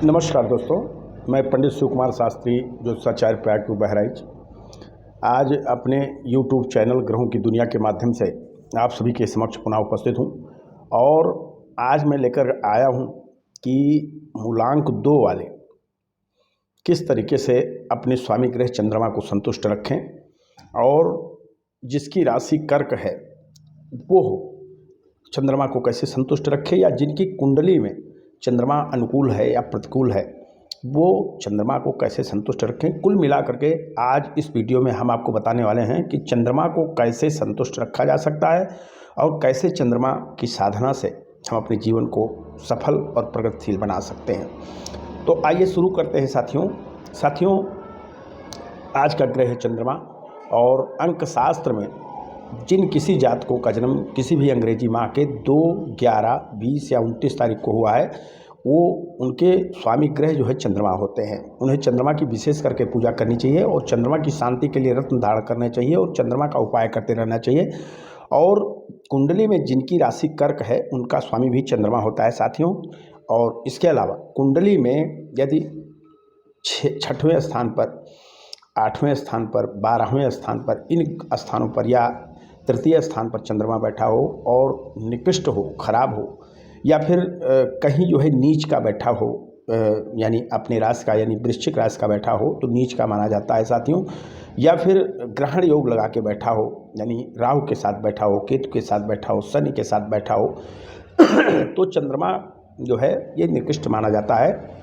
नमस्कार दोस्तों, मैं पंडित शिव कुमार शास्त्री ज्योतिषाचार्य प्रयाग टू बहराइच आज अपने YouTube चैनल ग्रहों की दुनिया के माध्यम से आप सभी के समक्ष पुनः उपस्थित हूं। और आज मैं लेकर आया हूं कि मूलांक 2 वाले किस तरीके से अपने स्वामी ग्रह चंद्रमा को संतुष्ट रखें, और जिसकी राशि कर्क है वो चंद्रमा को कैसे संतुष्ट रखे, या जिनकी कुंडली में चंद्रमा अनुकूल है या प्रतिकूल है वो चंद्रमा को कैसे संतुष्ट रखें। कुल मिलाकर के आज इस वीडियो में हम आपको बताने वाले हैं कि चंद्रमा को कैसे संतुष्ट रखा जा सकता है और कैसे चंद्रमा की साधना से हम अपने जीवन को सफल और प्रगतिशील बना सकते हैं। तो आइए शुरू करते हैं साथियों, आज का ग्रह है चंद्रमा। और अंक शास्त्र में जिन किसी जातकों का जन्म किसी भी अंग्रेजी माह के 2, 11, 20 या 29 तारीख को हुआ है, वो उनके स्वामी ग्रह जो है चंद्रमा होते हैं। उन्हें चंद्रमा की विशेष करके पूजा करनी चाहिए और चंद्रमा की शांति के लिए रत्न धारण करना चाहिए और चंद्रमा का उपाय करते रहना चाहिए। और कुंडली में जिनकी राशि कर्क है उनका स्वामी भी चंद्रमा होता है साथियों। और इसके अलावा कुंडली में यदि 6वें स्थान पर, 8वें स्थान पर, 12वें स्थान पर, इन स्थानों पर या तृतीय स्थान पर चंद्रमा बैठा हो और निकृष्ट हो, खराब हो, या फिर कहीं जो है नीच का बैठा हो, यानी अपने राशि का यानी वृश्चिक राशि का बैठा हो तो नीच का माना जाता है साथियों। या फिर ग्रहण योग लगा के बैठा हो, यानी राहु के साथ बैठा हो, केतु के साथ बैठा हो, शनि के साथ बैठा हो तो चंद्रमा जो है ये निकृष्ट माना जाता है।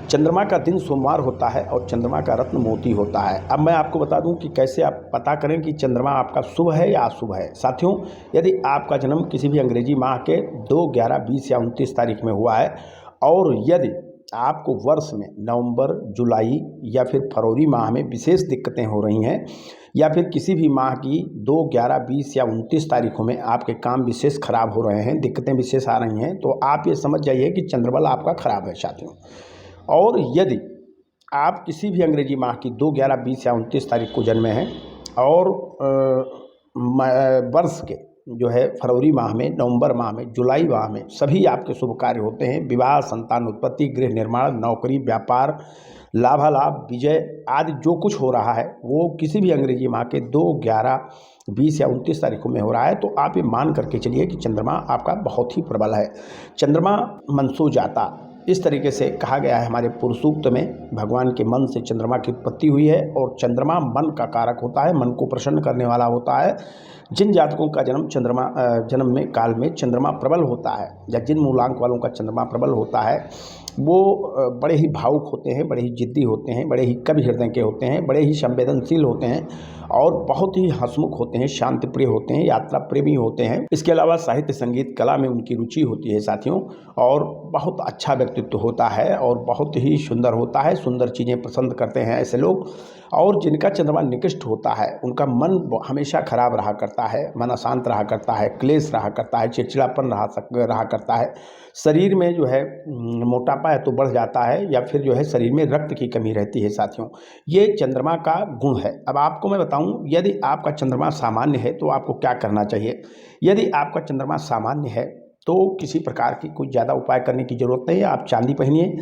चंद्रमा का दिन सोमवार होता है और चंद्रमा का रत्न मोती होता है। अब मैं आपको बता दूं कि कैसे आप पता करें कि चंद्रमा आपका शुभ है या अशुभ है। साथियों, यदि आपका जन्म किसी भी अंग्रेजी माह के 2, 11, 20 या 29 तारीख में हुआ है और यदि आपको वर्ष में नवंबर, जुलाई या फिर फरवरी माह में विशेष दिक्कतें हो रही हैं, या फिर किसी भी माह की 2, 11, 20 या 29 तारीखों में आपके काम विशेष खराब हो रहे हैं, दिक्कतें विशेष आ रही हैं, तो आप ये समझ जाइए कि चंद्रबल आपका खराब है साथियों। और यदि आप किसी भी अंग्रेजी माह की 2, 11, 20 या 29 तारीख को जन्मे हैं और वर्ष के जो है फरवरी माह में, नवंबर माह में, जुलाई माह में सभी आपके शुभ कार्य होते हैं। विवाह, संतान उत्पत्ति, गृह निर्माण, नौकरी, व्यापार, लाभालाभ, विजय आदि जो कुछ हो रहा है वो किसी भी अंग्रेजी माह के 2, 11, 20 या 29 तारीखों में हो रहा है। तो आप ये मान करके चलिए कि चंद्रमा आपका बहुत ही प्रबल है। चंद्रमा मनसो जाता, इस तरीके से कहा गया है हमारे पुरुष सूक्त में। भगवान के मन से चंद्रमा की उत्पत्ति हुई है और चंद्रमा मन का कारक होता है, मन को प्रसन्न करने वाला होता है। जिन जातकों का जन्म में काल में चंद्रमा प्रबल होता है या जिन मूलांक वालों का चंद्रमा प्रबल होता है वो बड़े ही भावुक होते हैं, बड़े ही जिद्दी होते हैं, बड़े ही कवि हृदय के होते हैं, बड़े ही संवेदनशील होते हैं और बहुत ही हंसमुख होते हैं, शांति प्रिय होते हैं, यात्रा प्रेमी होते हैं। इसके अलावा साहित्य, संगीत, कला में उनकी रुचि होती है साथियों, और बहुत अच्छा व्यक्तित्व होता है और बहुत ही सुंदर होता है, सुंदर चीज़ें पसंद करते हैं ऐसे लोग। और जिनका चंद्रमा निकृष्ट होता है उनका मन हमेशा खराब रहा करता है, मन अशांत रहा करता है, क्लेश रहा करता है, चिड़चिड़ापन रहा करता है, शरीर में जो है मोटापा है तो बढ़ जाता है, या फिर जो है शरीर में रक्त की कमी रहती है साथियों। ये चंद्रमा का गुण है। अब आपको मैं बताऊं, यदि आपका चंद्रमा सामान्य है तो आपको क्या करना चाहिए। यदि आपका चंद्रमा सामान्य है तो किसी प्रकार की कोई ज़्यादा उपाय करने की ज़रूरत नहीं है। आप चांदी पहनिए,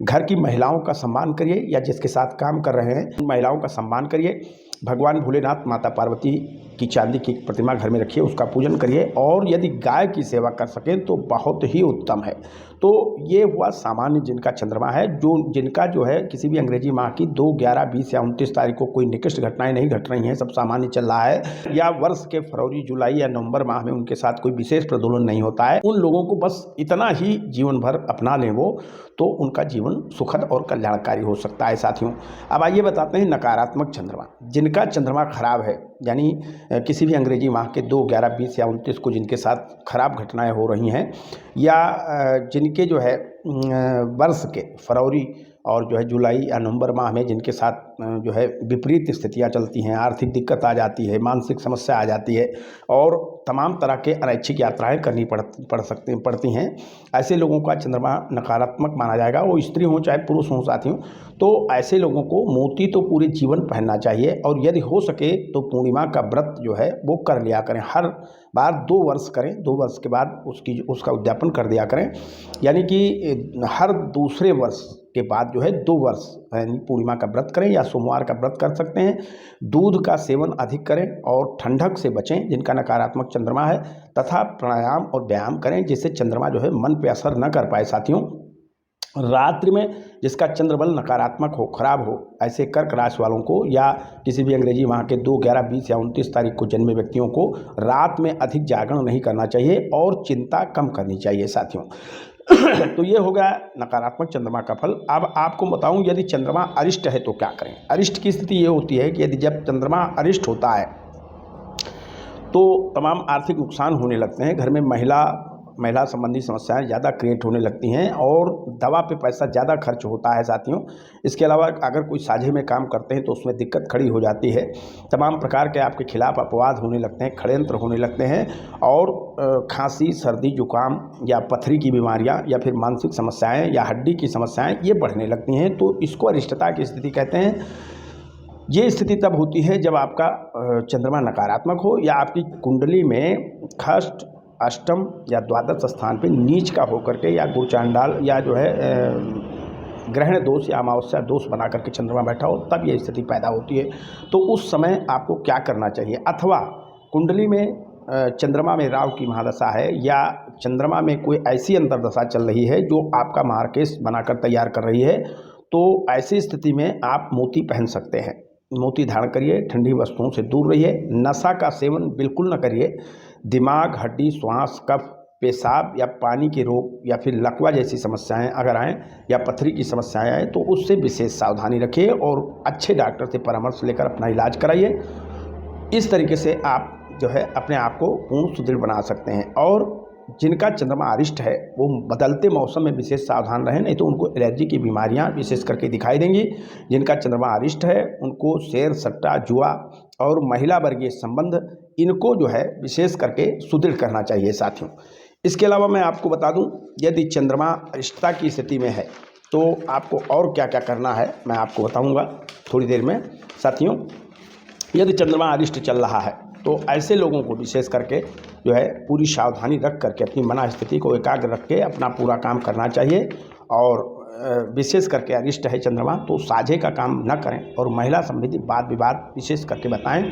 घर की महिलाओं का सम्मान करिए या जिसके साथ काम कर रहे हैं उन महिलाओं का सम्मान करिए। भगवान भोलेनाथ, माता पार्वती की चांदी की प्रतिमा घर में रखिए, उसका पूजन करिए। और यदि गाय की सेवा कर सकें तो बहुत ही उत्तम है। तो ये हुआ सामान्य जिनका चंद्रमा है। जिनका जो है किसी भी अंग्रेजी माह की 2, 11, 20 या 29 तारीख को कोई निकृष्ट घटनाएं नहीं घट रही हैं, सब सामान्य चल रहा है, या वर्ष के फरवरी, जुलाई या नवंबर माह में उनके साथ कोई विशेष प्रदोलन नहीं होता है, उन लोगों को बस इतना ही जीवन भर अपना लें वो, तो उनका जीवन सुखद और कल्याणकारी हो सकता है साथियों। अब आइए बताते हैं नकारात्मक चंद्रमा। जिनका चंद्रमा खराब है, यानी किसी भी अंग्रेजी माह के 2, 11, 20 या 29 को जिनके साथ खराब घटनाएं हो रही हैं, या जिनके जो है वर्ष के फरवरी और जो है जुलाई या नवंबर माह में जिनके साथ जो है विपरीत स्थितियां चलती हैं, आर्थिक दिक्कत आ जाती है, मानसिक समस्या आ जाती है और तमाम तरह के अनैच्छिक यात्राएं करनी पड़ती हैं, ऐसे लोगों का चंद्रमा नकारात्मक माना जाएगा। वो स्त्री हो चाहे पुरुष हो साथियों। तो ऐसे लोगों को मोती तो पूरे जीवन पहनना चाहिए और यदि हो सके तो पूर्णिमा का व्रत जो है वो कर लिया करें। हर बाद 2 वर्ष करें, 2 वर्ष के बाद उसका उद्यापन कर दिया करें। यानी कि हर दूसरे वर्ष के बाद जो है 2 वर्ष यानी पूर्णिमा का व्रत करें या सोमवार का व्रत कर सकते हैं। दूध का सेवन अधिक करें और ठंडक से बचें जिनका नकारात्मक चंद्रमा है, तथा प्राणायाम और व्यायाम करें जिससे चंद्रमा जो है मन पे असर न कर पाए। साथियों, रात्रि में जिसका चंद्रबल नकारात्मक हो, खराब हो, ऐसे कर्क राशि वालों को या किसी भी अंग्रेजी माह के 2, 11, 20 या 29 तारीख को जन्मे व्यक्तियों को रात में अधिक जागरण नहीं करना चाहिए और चिंता कम करनी चाहिए। साथियों तो ये हो गया नकारात्मक चंद्रमा का फल। अब आपको बताऊं यदि चंद्रमा अरिष्ट है तो क्या करें। अरिष्ट की स्थिति ये होती है कि यदि जब चंद्रमा अरिष्ट होता है तो तमाम आर्थिक नुकसान होने लगते हैं, घर में महिला संबंधी समस्याएं ज़्यादा क्रिएट होने लगती हैं और दवा पे पैसा ज़्यादा खर्च होता है। साथियों, इसके अलावा अगर कोई साझे में काम करते हैं तो उसमें दिक्कत खड़ी हो जाती है। तमाम प्रकार के आपके खिलाफ अपवाद होने लगते हैं, षड्यंत्र होने लगते हैं और खांसी, सर्दी, जुकाम या पथरी की बीमारियां या फिर मानसिक समस्याएं या हड्डी की समस्याएं ये बढ़ने लगती हैं। तो इसको अरिष्टता की स्थिति कहते हैं। ये स्थिति तब होती है जब आपका चंद्रमा नकारात्मक हो या आपकी कुंडली में षष्ठ, अष्टम या द्वादश स्थान पे नीच का होकर के या गुरचांडाल या जो है ग्रहण दोष या अमावस्या दोष बना करके चंद्रमा बैठा हो, तब ये स्थिति पैदा होती है। तो उस समय आपको क्या करना चाहिए। अथवा कुंडली में चंद्रमा में राहु की महादशा है या चंद्रमा में कोई ऐसी अंतर्दशा चल रही है जो आपका मार्केश बनाकर तैयार कर रही है, तो ऐसी स्थिति में आप मोती पहन सकते हैं। मोती धारण करिए, ठंडी वस्तुओं से दूर रहिए, नशा का सेवन बिल्कुल न करिए। दिमाग, हड्डी, श्वास, कफ, पेशाब या पानी के रोग या फिर लकवा जैसी समस्याएं अगर आएँ या पथरी की समस्याएं आएँ तो उससे विशेष सावधानी रखिए और अच्छे डॉक्टर से परामर्श लेकर अपना इलाज कराइए। इस तरीके से आप जो है अपने आप को पूर्ण सुदृढ़ बना सकते हैं। और जिनका चंद्रमा अरिष्ट है वो बदलते मौसम में विशेष सावधान रहें, नहीं तो उनको एलर्जी की बीमारियां विशेष करके दिखाई देंगी। जिनका चंद्रमा अरिष्ट है उनको शेर, सट्टा, जुआ और महिला वर्गीय संबंध इनको जो है विशेष करके सुदृढ़ करना चाहिए। साथियों, इसके अलावा मैं आपको बता दूं यदि चंद्रमा अरिष्टता की स्थिति में है तो आपको और क्या क्या करना है मैं आपको बताऊँगा थोड़ी देर में। साथियों, यदि चंद्रमा अरिष्ट चल रहा है तो ऐसे लोगों को विशेष करके जो है पूरी सावधानी रख करके अपनी मन स्थिति को एकाग्र रख के अपना पूरा काम करना चाहिए। और विशेष करके अरिष्ट है चंद्रमा तो साझे का काम न करें और महिला संबंधी वाद विवाद विशेष करके बताएं,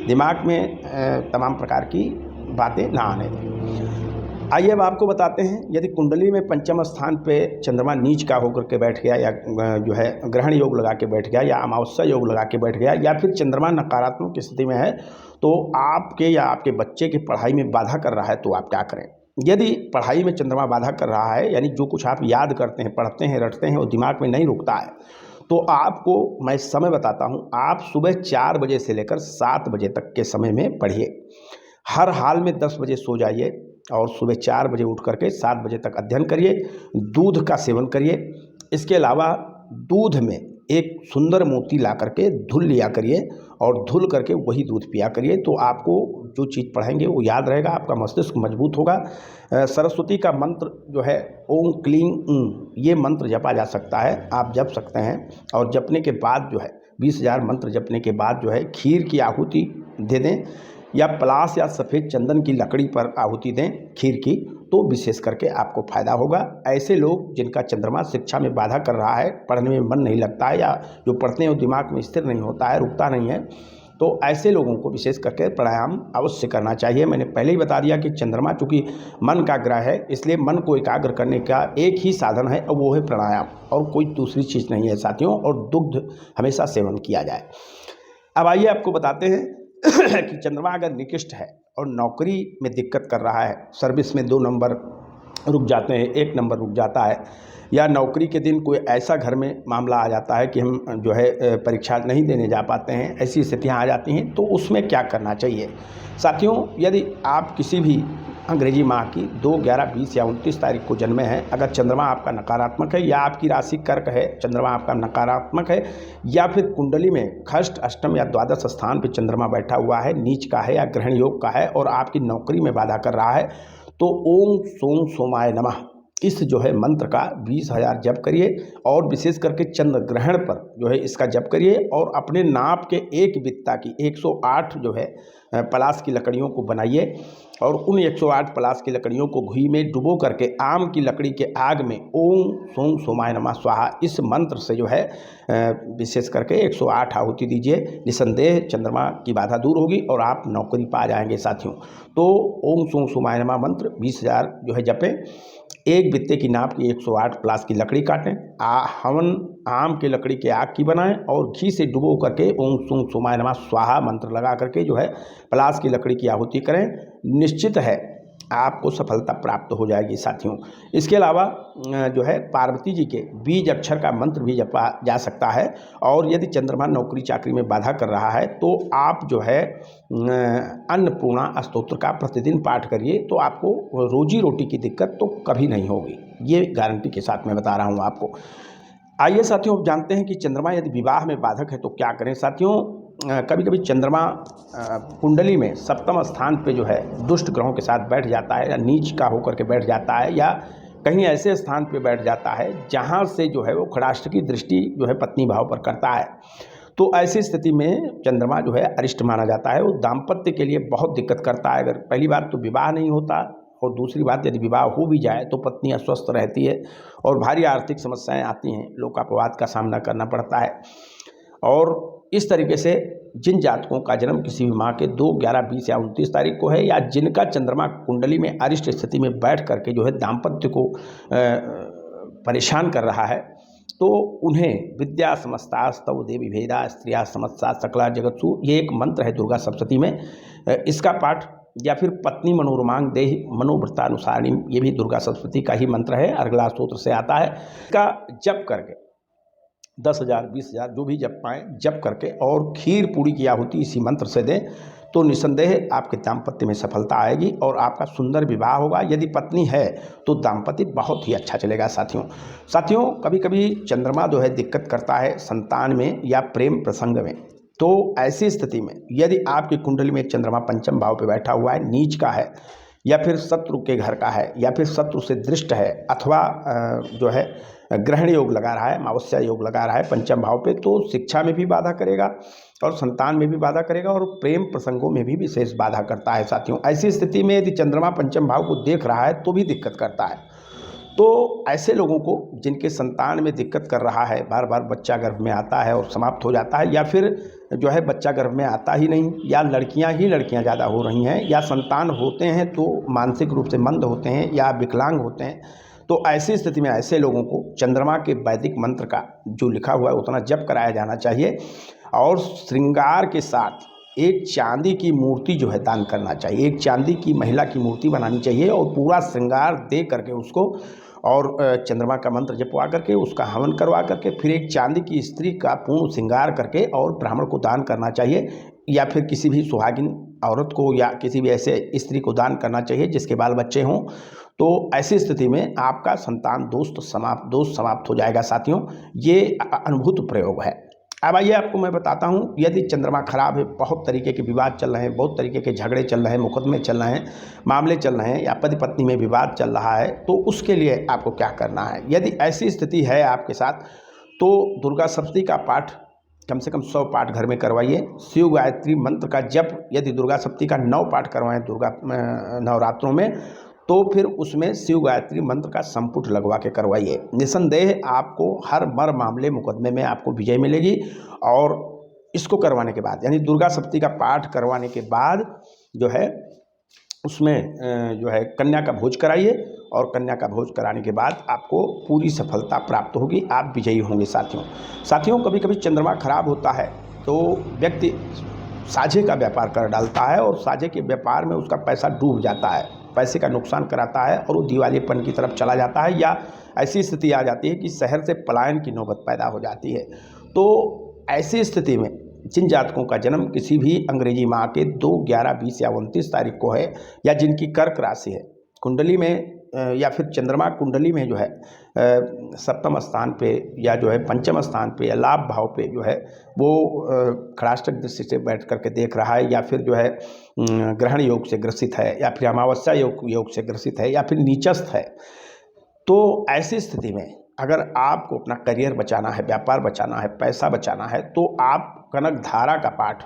दिमाग में तमाम प्रकार की बातें ना आने दें। आइए अब आपको बताते हैं यदि कुंडली में पंचम स्थान पे चंद्रमा नीच का होकर के बैठ गया या जो है ग्रहण योग लगा के बैठ गया या अमावस्या योग लगा के बैठ गया या फिर चंद्रमा नकारात्मक की स्थिति में है तो आपके या आपके बच्चे की पढ़ाई में बाधा कर रहा है तो आप क्या करें। यदि पढ़ाई में चंद्रमा बाधा कर रहा है यानी जो कुछ आप याद करते हैं, पढ़ते हैं, रटते हैं वो दिमाग में नहीं रुकता है तो आपको मैं समय बताता हूँ। आप सुबह 4 बजे से लेकर 7 बजे तक के समय में पढ़िए। हर हाल में 10 बजे सो जाइए और सुबह 4 बजे उठ करके 7 बजे तक अध्ययन करिए। दूध का सेवन करिए। इसके अलावा दूध में एक सुंदर मोती ला करके धुल लिया करिए और धुल करके वही दूध पिया करिए तो आपको जो चीज़ पढ़ेंगे वो याद रहेगा, आपका मस्तिष्क मजबूत होगा। सरस्वती का मंत्र जो है ओम क्लीं ये मंत्र जपा जा सकता है, आप जप सकते हैं। और जपने के बाद जो है 20,000 मंत्र जपने के बाद जो है खीर की आहुति दे दें या पलाश या सफ़ेद चंदन की लकड़ी पर आहुति दें खीर की, तो विशेष करके आपको फायदा होगा। ऐसे लोग जिनका चंद्रमा शिक्षा में बाधा कर रहा है, पढ़ने में मन नहीं लगता है या जो पढ़ते हैं वो दिमाग में स्थिर नहीं होता है, रुकता नहीं है, तो ऐसे लोगों को विशेष करके प्राणायाम अवश्य करना चाहिए। मैंने पहले ही बता दिया कि चंद्रमा चूँकि मन का ग्रह है इसलिए मन को एकाग्र करने का एक ही साधन है और वो है प्राणायाम और कोई दूसरी चीज़ नहीं है साथियों। और दुग्ध हमेशा सेवन किया जाए। अब आइए आपको बताते हैं कि चंद्रमा अगर निकृष्ट है और नौकरी में दिक्कत कर रहा है, सर्विस में 2 नंबर रुक जाते हैं, 1 नंबर रुक जाता है या नौकरी के दिन कोई ऐसा घर में मामला आ जाता है कि हम जो है परीक्षा नहीं देने जा पाते हैं, ऐसी स्थितियां आ जाती हैं, तो उसमें क्या करना चाहिए। साथियों, यदि आप किसी भी अंग्रेजी माह की 2, 11, 20 या 29 तारीख को जन्मे हैं, अगर चंद्रमा आपका नकारात्मक है या आपकी राशि कर्क है, चंद्रमा आपका नकारात्मक है या फिर कुंडली में षष्ठ, अष्टम या द्वादश स्थान पर चंद्रमा बैठा हुआ है, नीच का है या ग्रहण योग का है और आपकी नौकरी में बाधा कर रहा है, तो ओम सोम सोमाय नमः इस जो है मंत्र का 20,000 जप करिए और विशेष करके चंद्र ग्रहण पर जो है इसका जप करिए और अपने नाप के एक बित्ता की 108 जो है पलाश की लकड़ियों को बनाइए और उन 108 पलाश की लकड़ियों को घी में डुबो करके आम की लकड़ी के आग में ओम सोम सोमाय नमः स्वाहा इस मंत्र से जो है विशेष करके 108 आहुति दीजिए। निसंदेह चंद्रमा की बाधा दूर होगी और आप नौकरी पा जाएंगे साथियों। तो ओम सोम सोमाय नमः मंत्र 20,000 जो है जपें। एक बित्ते की नाप की 108 पलाश की लकड़ी काटें, हवन आम की लकड़ी के आग की बनाएं और घी से डुबो करके ओम सोम सोमाय नमः स्वाहा मंत्र लगा करके जो है पलाश की लकड़ी की आहुति करें। निश्चित है आपको सफलता प्राप्त हो जाएगी साथियों। इसके अलावा जो है पार्वती जी के बीज अक्षर का मंत्र भी जपा जा सकता है। और यदि चंद्रमा नौकरी चाकरी में बाधा कर रहा है तो आप जो है अन्नपूर्णा स्तोत्र का प्रतिदिन पाठ करिए, तो आपको रोजी रोटी की दिक्कत तो कभी नहीं होगी, ये गारंटी के साथ मैं बता रहा हूँ आपको। आइए साथियों, अब जानते हैं कि चंद्रमा यदि विवाह में बाधक है तो क्या करें। साथियों, कभी कभी चंद्रमा कुंडली में सप्तम स्थान पे जो है दुष्ट ग्रहों के साथ बैठ जाता है या नीच का होकर के बैठ जाता है या कहीं ऐसे स्थान पे बैठ जाता है जहाँ से जो है वो खड़ाष्ट की दृष्टि जो है पत्नी भाव पर करता है। तो ऐसी स्थिति में चंद्रमा जो है अरिष्ट माना जाता है। वो दाम्पत्य के लिए बहुत दिक्कत करता है। अगर पहली बात तो विवाह नहीं होता और दूसरी बात यदि विवाह हो भी जाए तो पत्नी अस्वस्थ रहती है और भारी आर्थिक समस्याएं आती हैं, लोकापवाद का सामना करना पड़ता है। और इस तरीके से जिन जातकों का जन्म किसी भी माह के 2, 11, 20 या 29 तारीख को है या जिनका चंद्रमा कुंडली में अरिष्ट स्थिति में बैठ करके जो है दाम्पत्य को परेशान कर रहा है, तो उन्हें विद्या समस्ता स्तव देवी भेदा स्त्रिया समस्ता सकला जगत्सु, ये एक मंत्र है दुर्गा सप्तशती में, इसका पाठ या फिर पत्नी मनोरमांग देहि मनोव्रतानुसारिणी, ये भी दुर्गा सप्तशती का ही मंत्र है, अर्गला स्तोत्र से आता है। इसका जप करके 10,000 20,000 जो भी जप पाएँ जप करके और खीर पूड़ी की आहुति इसी मंत्र से दें तो निसंदेह आपके दाम्पत्य में सफलता आएगी और आपका सुंदर विवाह होगा। यदि पत्नी है तो दाम्पत्य बहुत ही अच्छा चलेगा साथियों। कभी कभी चंद्रमा जो है दिक्कत करता है संतान में या प्रेम प्रसंग में। तो ऐसी स्थिति में यदि आपकी कुंडली में चंद्रमा पंचम भाव पर बैठा हुआ है, नीच का है या फिर शत्रु के घर का है या फिर शत्रु से दृष्ट है अथवा जो है ग्रहण योग लगा रहा है, अमावस्या योग लगा रहा है पंचम भाव पे, तो शिक्षा में भी बाधा करेगा और संतान में भी बाधा करेगा और प्रेम प्रसंगों में भी विशेष बाधा करता है साथियों। ऐसी स्थिति में यदि चंद्रमा पंचम भाव को देख रहा है तो भी दिक्कत करता है। तो ऐसे लोगों को जिनके संतान में दिक्कत कर रहा है, बार बार बच्चा गर्भ में आता है और समाप्त हो जाता है, या फिर जो है बच्चा गर्भ में आता ही नहीं, या लड़कियां ज़्यादा हो रही हैं, या संतान होते हैं तो मानसिक रूप से मंद होते हैं या विकलांग होते हैं, तो ऐसी स्थिति में ऐसे लोगों को चंद्रमा के वैदिक मंत्र का जो लिखा हुआ है उतना जप कराया जाना चाहिए और श्रृंगार के साथ एक चांदी की मूर्ति जो है दान करना चाहिए। एक चांदी की महिला की मूर्ति बनानी चाहिए और पूरा श्रृंगार दे करके उसको और चंद्रमा का मंत्र जपवा करके उसका हवन करवा करके फिर एक चांदी की स्त्री का पूर्ण श्रृंगार करके और ब्राह्मण को दान करना चाहिए, या फिर किसी भी सुहागिन औरत को या किसी भी ऐसे स्त्री को दान करना चाहिए जिसके बाल बच्चे हों। तो ऐसी स्थिति में आपका संतान दोष समाप्त हो जाएगा साथियों। ये अनुभूत प्रयोग है। अब आइए आपको मैं बताता हूँ, यदि चंद्रमा खराब है, बहुत तरीके के विवाद चल रहे हैं, बहुत तरीके के झगड़े चल रहे हैं, मुकदमे चल रहे हैं, मामले चल रहे हैं या पति पत्नी में विवाद चल रहा है, तो उसके लिए आपको क्या करना है। यदि ऐसी स्थिति है आपके साथ तो दुर्गा सप्तशती का पाठ कम से कम 100 पाठ घर में करवाइए। शिव गायत्री मंत्र का जप यदि दुर्गा सप्तशती का 9 पाठ करवाएं दुर्गा नवरात्रों में, तो फिर उसमें शिव गायत्री मंत्र का संपुट लगवा के करवाइए। निसंदेह आपको हर मर मामले मुकदमे में आपको विजय मिलेगी। और इसको करवाने के बाद यानी दुर्गा सप्तशती का पाठ करवाने के बाद जो है उसमें जो है कन्या का भोज कराइए और कन्या का भोज कराने के बाद आपको पूरी सफलता प्राप्त होगी, आप विजयी होंगे साथियों। कभी कभी चंद्रमा खराब होता है तो व्यक्ति साझे का व्यापार कर डालता है और साझे के व्यापार में उसका पैसा डूब जाता है, पैसे का नुकसान कराता है और वो दिवालियेपन की तरफ चला जाता है, या ऐसी स्थिति आ जाती है कि शहर से पलायन की नौबत पैदा हो जाती है। तो ऐसी स्थिति में जिन जातकों का जन्म किसी भी अंग्रेजी माह के 2, 11, 20 या 29 तारीख को है, या जिनकी कर्क राशि है कुंडली में या फिर चंद्रमा कुंडली में जो है सप्तम स्थान पे या जो है पंचम स्थान पे या लाभ भाव पे जो है वो खड़ाष्टक दृष्टि से बैठ करके देख रहा है, या फिर जो है ग्रहण योग से ग्रसित है, या फिर अमावस्या योग से ग्रसित है, या फिर नीचस्थ है, तो ऐसी स्थिति में अगर आपको अपना करियर बचाना है, व्यापार बचाना है, पैसा बचाना है, तो आप कनक धारा का पाठ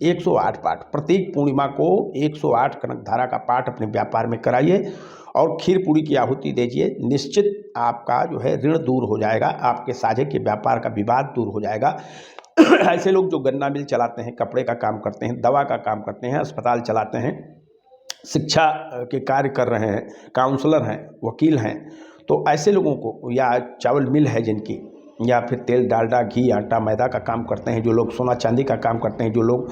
108 पाठ, प्रत्येक पूर्णिमा को 108 कनक धारा का पाठ अपने व्यापार में कराइए और खीर पूरी की आहुति दीजिए। निश्चित आपका जो है ऋण दूर हो जाएगा, आपके साझे के व्यापार का विवाद दूर हो जाएगा। ऐसे लोग जो गन्ना मिल चलाते हैं, कपड़े का काम करते हैं, दवा का काम करते हैं, अस्पताल चलाते हैं, शिक्षा के कार्य कर रहे हैं, काउंसलर हैं, वकील हैं, तो ऐसे लोगों को, या चावल मिल है जिनकी, या फिर तेल डालडा घी आटा मैदा का काम करते हैं जो लोग, सोना चांदी का काम करते हैं जो लोग,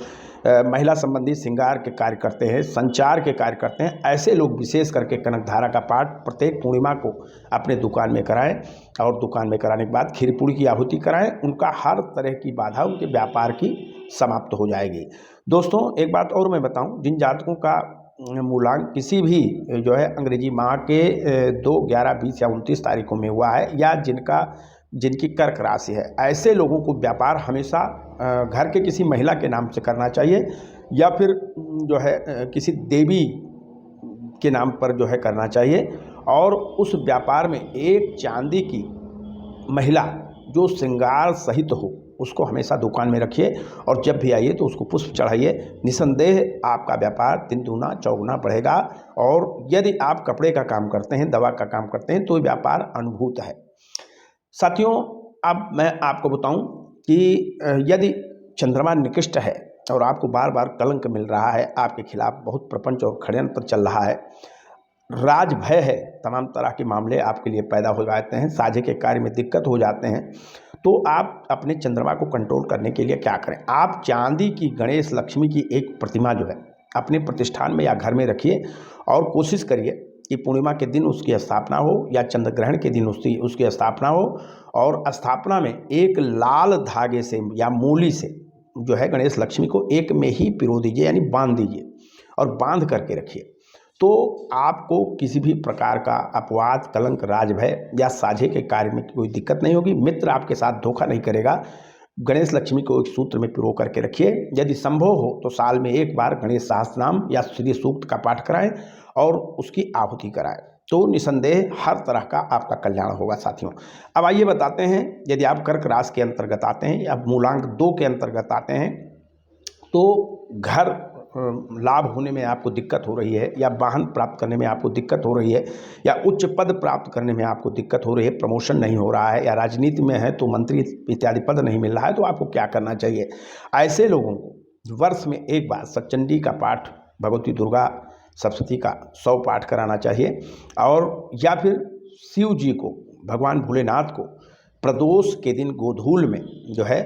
महिला संबंधी श्रृंगार के कार्य करते हैं, संचार के कार्य करते हैं, ऐसे लोग विशेष करके कनक धारा का पाठ प्रत्येक पूर्णिमा को अपने दुकान में कराएं और दुकान में कराने के बाद खीर पूरी की आहुति कराएं। उनका हर तरह की बाधा उनके व्यापार की समाप्त हो जाएगी। दोस्तों एक बात और मैं बताऊं, जिन जातकों का मूलांक किसी भी जो है अंग्रेजी माह के 2, 11, 20 या 29 तारीखों में हुआ है, या जिनकी कर्क राशि है, ऐसे लोगों को व्यापार हमेशा घर के किसी महिला के नाम से करना चाहिए, या फिर जो है किसी देवी के नाम पर जो है करना चाहिए। और उस व्यापार में एक चांदी की महिला जो श्रृंगार सहित हो, उसको हमेशा दुकान में रखिए और जब भी आइए तो उसको पुष्प चढ़ाइए। निसंदेह आपका व्यापार 3 दूना चौगुना बढ़ेगा। और यदि आप कपड़े का काम करते हैं, दवा का काम करते हैं, तो व्यापार अनुभूत है। साथियों, अब मैं आपको बताऊं कि यदि चंद्रमा निकृष्ट है और आपको बार बार कलंक मिल रहा है, आपके खिलाफ बहुत प्रपंच और षड्यंत्र चल रहा है, राज भय है, तमाम तरह के मामले आपके लिए पैदा हो जाते हैं, साझे के कार्य में दिक्कत हो जाते हैं, तो आप अपने चंद्रमा को कंट्रोल करने के लिए क्या करें? आप चांदी की गणेश लक्ष्मी की एक प्रतिमा जो है अपने प्रतिष्ठान में या घर में रखिए और कोशिश करिए कि पूर्णिमा के दिन उसकी स्थापना हो या चंद्र ग्रहण के दिन उसकी स्थापना हो, और स्थापना में एक लाल धागे से या मूली से जो है गणेश लक्ष्मी को एक में ही पिरो दीजिए, यानी बांध दीजिए और बांध करके रखिए। तो आपको किसी भी प्रकार का अपवाद, कलंक, राजभय या साझे के कार्य में कोई दिक्कत नहीं होगी। मित्र आपके साथ धोखा नहीं करेगा। गणेश लक्ष्मी को एक सूत्र में पिरो करके रखिए। यदि संभव हो तो साल में एक बार गणेश सहस्त्रनाम या श्री सूक्त का पाठ कराएं और उसकी आहुति कराएं, तो निसंदेह हर तरह का आपका कल्याण होगा। साथियों, अब आइए बताते हैं, यदि आप कर्क राशि के अंतर्गत आते हैं या मूलांक 2 के अंतर्गत आते हैं, तो घर लाभ होने में आपको दिक्कत हो रही है, या वाहन प्राप्त करने में आपको दिक्कत हो रही है, या उच्च पद प्राप्त करने में आपको दिक्कत हो रही है, प्रमोशन नहीं हो रहा है, या राजनीति में है तो मंत्री इत्यादि पद नहीं मिल रहा है, तो आपको क्या करना चाहिए? ऐसे लोगों को वर्ष में एक बार सच्चंडी का पाठ, भगवती दुर्गा सप्तशती का 100 पाठ कराना चाहिए, और या फिर शिव जी को, भगवान भोलेनाथ को प्रदोष के दिन गोधूल में जो है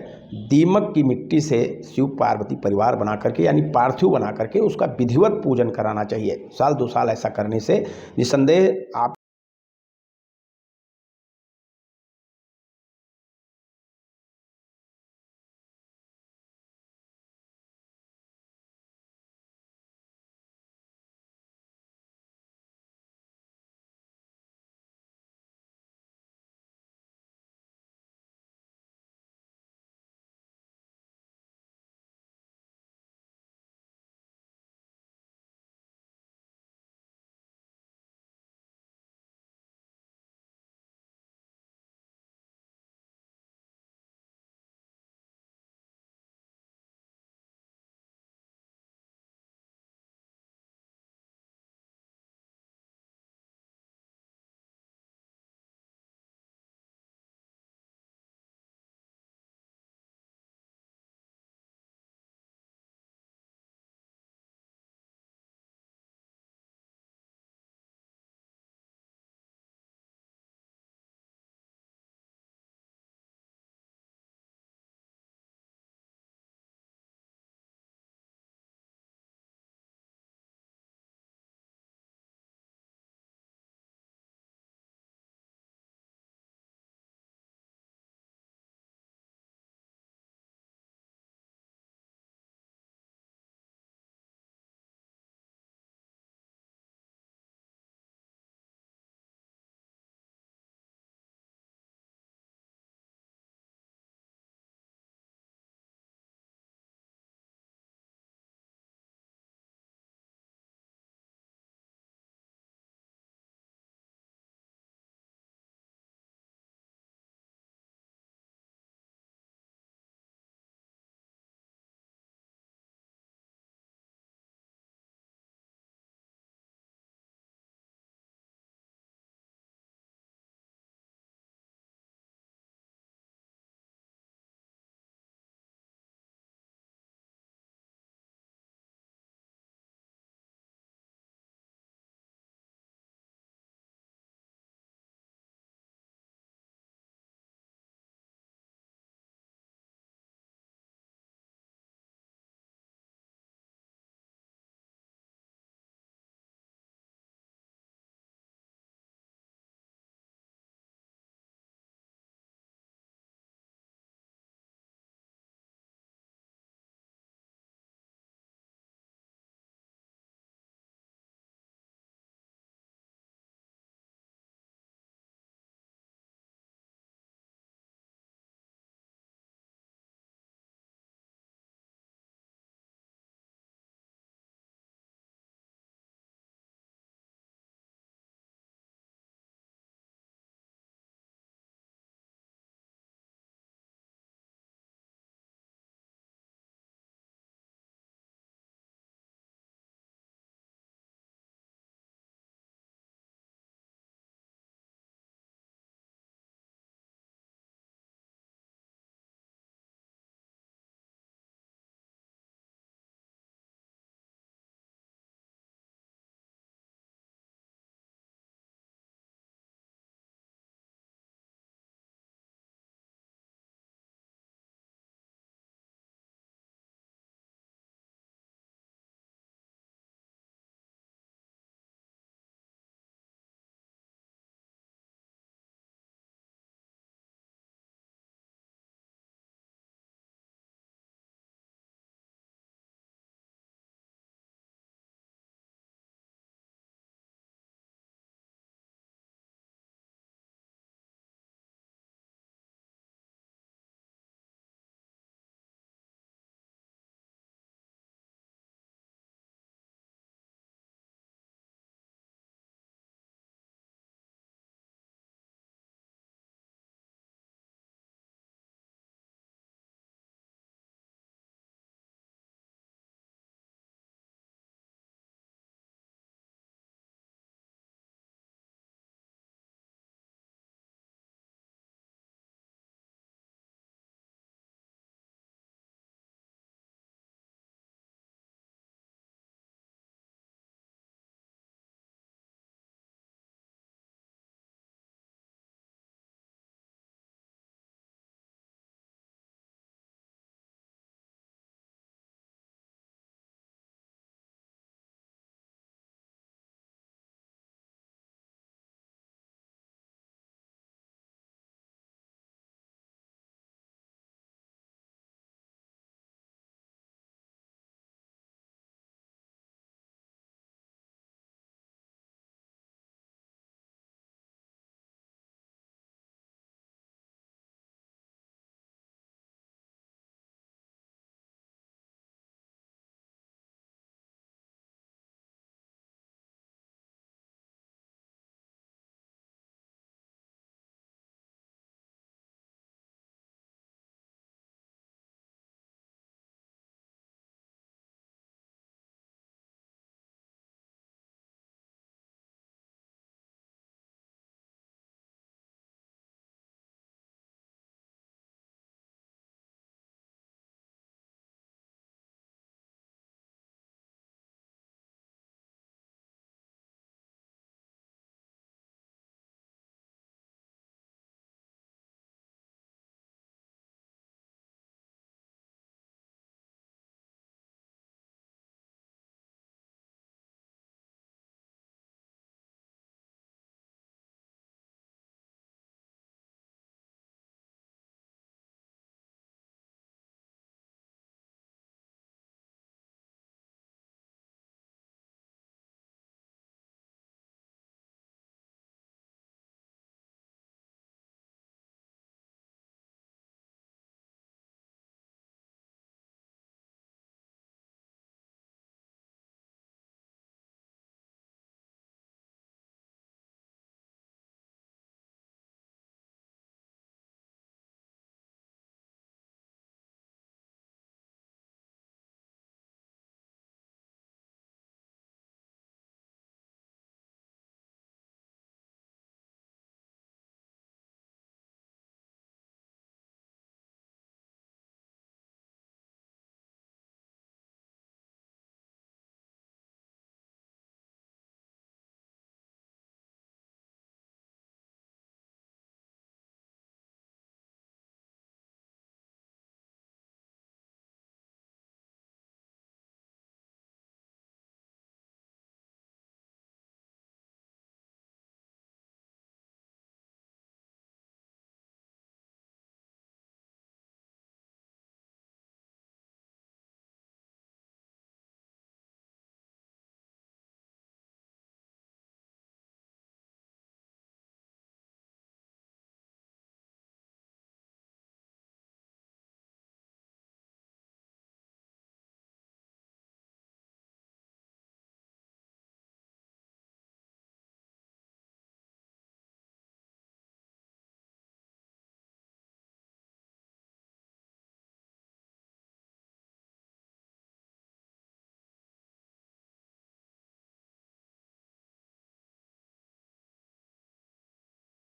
दीमक की मिट्टी से शिव पार्वती परिवार बना करके, यानी पार्थिव बना करके, उसका विधिवत पूजन कराना चाहिए। साल 2 साल ऐसा करने से निसंदेह आप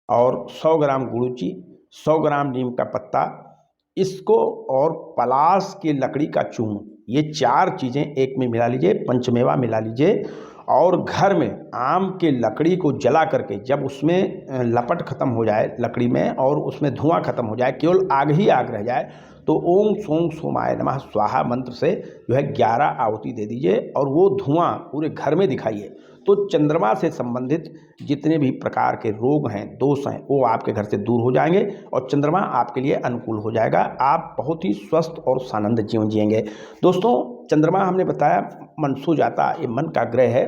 और 100 ग्राम गुड़ूची, 100 ग्राम नीम का पत्ता, इसको और पलाश की लकड़ी का चूर्ण, ये 4 चीज़ें एक में मिला लीजिए, पंचमेवा मिला लीजिए और घर में आम के लकड़ी को जला करके जब उसमें लपट खत्म हो जाए लकड़ी में और उसमें धुआं खत्म हो जाए, केवल आग ही आग रह जाए, तो ओम सोम सोमाय नमः स्वाहा मंत्र से जो है 11 आहुति दे दीजिए और वो धुआं पूरे घर में दिखाइए। तो चंद्रमा से संबंधित जितने भी प्रकार के रोग हैं, दोष हैं, वो आपके घर से दूर हो जाएंगे और चंद्रमा आपके लिए अनुकूल हो जाएगा। आप बहुत ही स्वस्थ और सानंद जीवन जिएंगे। दोस्तों, चंद्रमा हमने बताया मन सो जाता, ये मन का ग्रह है।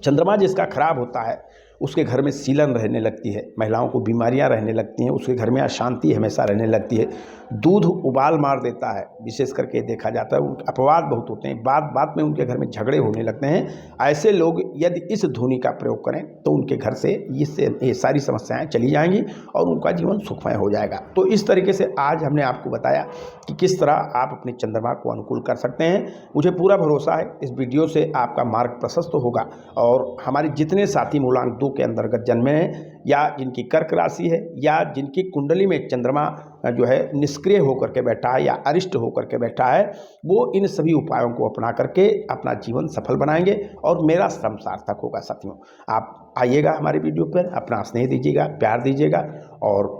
चंद्रमा जिसका खराब होता है उसके घर में सीलन रहने लगती है, महिलाओं को बीमारियां रहने लगती हैं, उसके घर में अशांति हमेशा रहने लगती है, दूध उबाल मार देता है, विशेष करके देखा जाता है। उनके अपवाद बहुत होते हैं, बात बात में उनके घर में झगड़े होने लगते हैं। ऐसे लोग यदि इस धुनी का प्रयोग करें तो उनके घर से ये सारी समस्याएं चली जाएंगी और उनका जीवन सुखमय हो जाएगा। तो इस तरीके से आज हमने आपको बताया कि किस तरह आप अपने चंद्रमा को अनुकूल कर सकते हैं। मुझे पूरा भरोसा है इस वीडियो से आपका मार्ग प्रशस्त होगा और हमारे जितने साथी मूलांक 2 के अंतर्गत जन्मे हैं या जिनकी कर्क राशि है या जिनकी कुंडली में चंद्रमा जो है निष्क्रिय होकर के बैठा है या अरिष्ट होकर के बैठा है, वो इन सभी उपायों को अपना करके अपना जीवन सफल बनाएंगे और मेरा श्रम सार्थक होगा। साथियों, आप आइएगा हमारे वीडियो पर, अपना स्नेह दीजिएगा, प्यार दीजिएगा और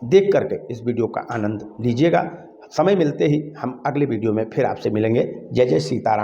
देख करके इस वीडियो का आनंद लीजिएगा। समय मिलते ही हम अगले वीडियो में फिर आपसे मिलेंगे। जय जय सीताराम।